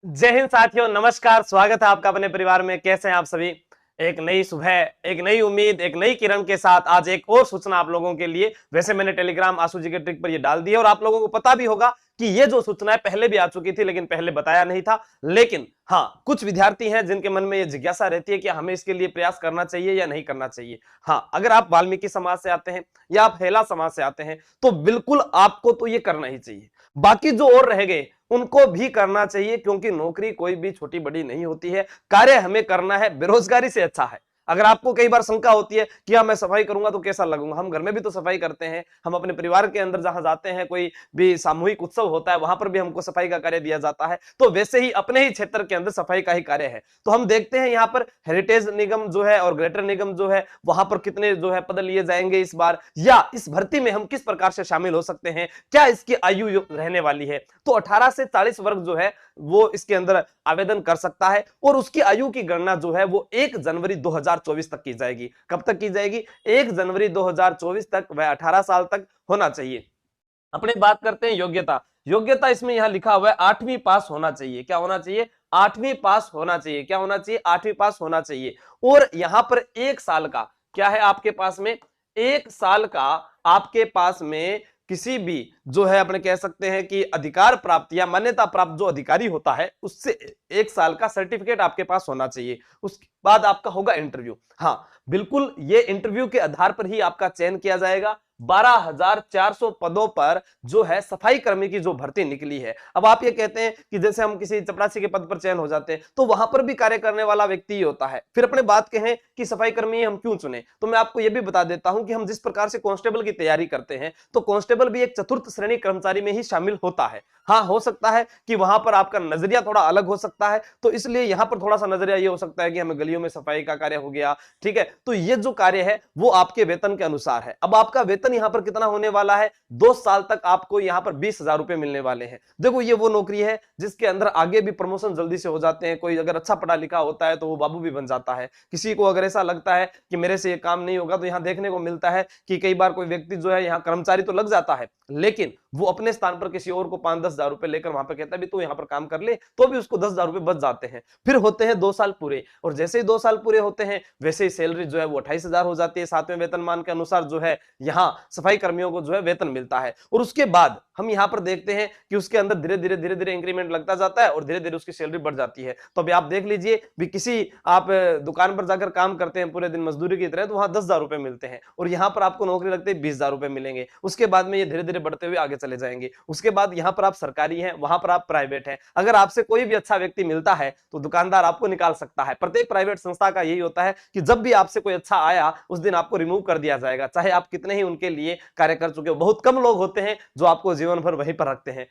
जय हिंद साथियों, नमस्कार। स्वागत है आपका अपने परिवार में। कैसे हैं आप सभी? एक नई सुबह, एक नई उम्मीद, एक नई किरण के साथ आज एक और सूचना आप लोगों के लिए। वैसे मैंने टेलीग्राम आशु जी के ट्रिक पर ये डाल दी है और आप लोगों को पता भी होगा कि ये जो सूचना है पहले भी आ चुकी थी, लेकिन पहले बताया नहीं था। लेकिन हाँ, कुछ विद्यार्थी हैं जिनके मन में ये जिज्ञासा रहती है कि हमें इसके लिए प्रयास करना चाहिए या नहीं करना चाहिए। हाँ, अगर आप वाल्मीकि समाज से आते हैं या आप हेला समाज से आते हैं तो बिल्कुल आपको तो ये करना ही चाहिए। बाकी जो और रह गए उनको भी करना चाहिए, क्योंकि नौकरी कोई भी छोटी बड़ी नहीं होती है। कार्य हमें करना है, बेरोजगारी से अच्छा है। अगर आपको कई बार शंका होती है कि हाँ मैं सफाई करूंगा तो कैसा लगूंगा, हम घर में भी तो सफाई करते हैं, हम अपने परिवार के अंदर जहां जाते हैं, कोई भी सामूहिक उत्सव होता है वहां पर भी हमको सफाई का कार्य दिया जाता है। तो वैसे ही अपने ही क्षेत्र के अंदर सफाई का ही कार्य है। तो हम देखते हैं यहाँ पर हेरिटेज निगम जो है और ग्रेटर निगम जो है वहां पर कितने जो है पद लिए जाएंगे इस बार, या इस भर्ती में हम किस प्रकार से शामिल हो सकते हैं, क्या इसकी आयु रहने वाली है। तो 18 से 40 वर्ग जो है वो इसके अंदर आवेदन कर सकता है और उसकी आयु की गणना जो है वो 1 जनवरी 2024 तक की जाएगी। कब तक की जाएगी? 1 जनवरी 2024 तक। वह 18 साल तक होना चाहिए। अपने बात करते हैं योग्यता। योग्यता इसमें यहां लिखा हुआ है 8वीं पास होना चाहिए। क्या होना चाहिए? 8वीं पास होना चाहिए। क्या होना चाहिए? 8वीं पास होना चाहिए। और यहां पर 1 साल का क्या है आपके पास में? 1 साल का आपके पास में किसी भी जो है अपने कह सकते हैं कि अधिकार प्राप्त या मान्यता प्राप्त जो अधिकारी होता है उससे 1 साल का सर्टिफिकेट आपके पास होना चाहिए। उसके बाद आपका होगा इंटरव्यू। हाँ बिल्कुल, ये इंटरव्यू के आधार पर ही आपका चयन किया जाएगा। 12,400 पदों पर जो है सफाई कर्मी की जो भर्ती निकली है। अब आप ये कहते हैं कि जैसे हम किसी चपरासी के पद पर चयन हो जाते हैं तो वहां पर भी कार्य करने वाला व्यक्ति ही होता है। फिर अपने बात कहें कि सफाई कर्मी हम क्यों चुने, तो मैं आपको यह भी बता देता हूं कि हम जिस प्रकार से कांस्टेबल की तैयारी करते हैं तो कांस्टेबल भी एक चतुर्थ श्रेणी कर्मचारी में ही शामिल होता है। हाँ, हो सकता है कि वहां पर आपका नजरिया थोड़ा अलग हो सकता है, तो इसलिए यहां पर थोड़ा सा नजरिया ये हो सकता है कि हमें गलियों में सफाई का कार्य हो गया। ठीक है, तो ये जो कार्य है वो आपके वेतन के अनुसार है। अब आपका वेतन यहां पर कितना होने वाला है? 2 साल तक आपको यहां पर 20,000 रुपए मिलने वाले हैं। देखो, ये वो नौकरी है जिसके अंदर आगे भी प्रमोशन जल्दी से हो जाते हैं। कोई अगर अच्छा पढ़ा लिखा होता है तो वो बाबू भी बन जाता है। किसी को अगर ऐसा लगता है कि मेरे से ये काम नहीं होगा तो यहां देखने को मिलता है कि कई बार कोई व्यक्ति जो है यहां कर्मचारी तो लग जाता है, लेकिन वो अपने स्थान पर किसी और को 5-10 हजार रुपए लेकर वहां पर कहता है भी तू यहां पर काम कर ले, तो भी उसको 10,000 रुपए बच जाते हैं। फिर होते हैं 2 साल पूरे, और जैसे ही 2 साल पूरे होते हैं वैसे ही सैलरी जो है वो 28,000 हो जाती है। 7वें वेतनमान के अनुसार जो है यहाँ सफाई कर्मियों को जो है वेतन मिलता है। और उसके बाद हम यहाँ पर देखते हैं कि उसके अंदर धीरे धीरे इंक्रीमेंट लगता जाता है और धीरे धीरे उसकी सैलरी बढ़ जाती है। तो अभी आप देख लीजिए भी, किसी आप दुकान पर जाकर काम करते हैं पूरे दिन मजदूरी की तरह, तो वहां 10,000 रुपए मिलते हैं और यहाँ पर आपको नौकरी लगती है 20,000 रुपए मिलेंगे। उसके बाद में ये धीरे धीरे बढ़ते हुए आगे चले जाएंगे। उसके बाद यहाँ पर आप सरकारी हैं, वहां पर आप प्राइवेट हैं। अगर आपसे कोई भी अच्छा व्यक्ति मिलता है तो दुकानदार आपको निकाल सकता है। प्रत्येक प्राइवेट संस्था का यही होता है कि जब भी आपसे कोई अच्छा आया उस दिन आपको रिमूव कर दिया जाएगा, चाहे आप कितने ही उनके लिए कार्य कर चुके हो। बहुत कम लोग होते हैं जो आपको जीवन भर वहीं पर रखते हैं।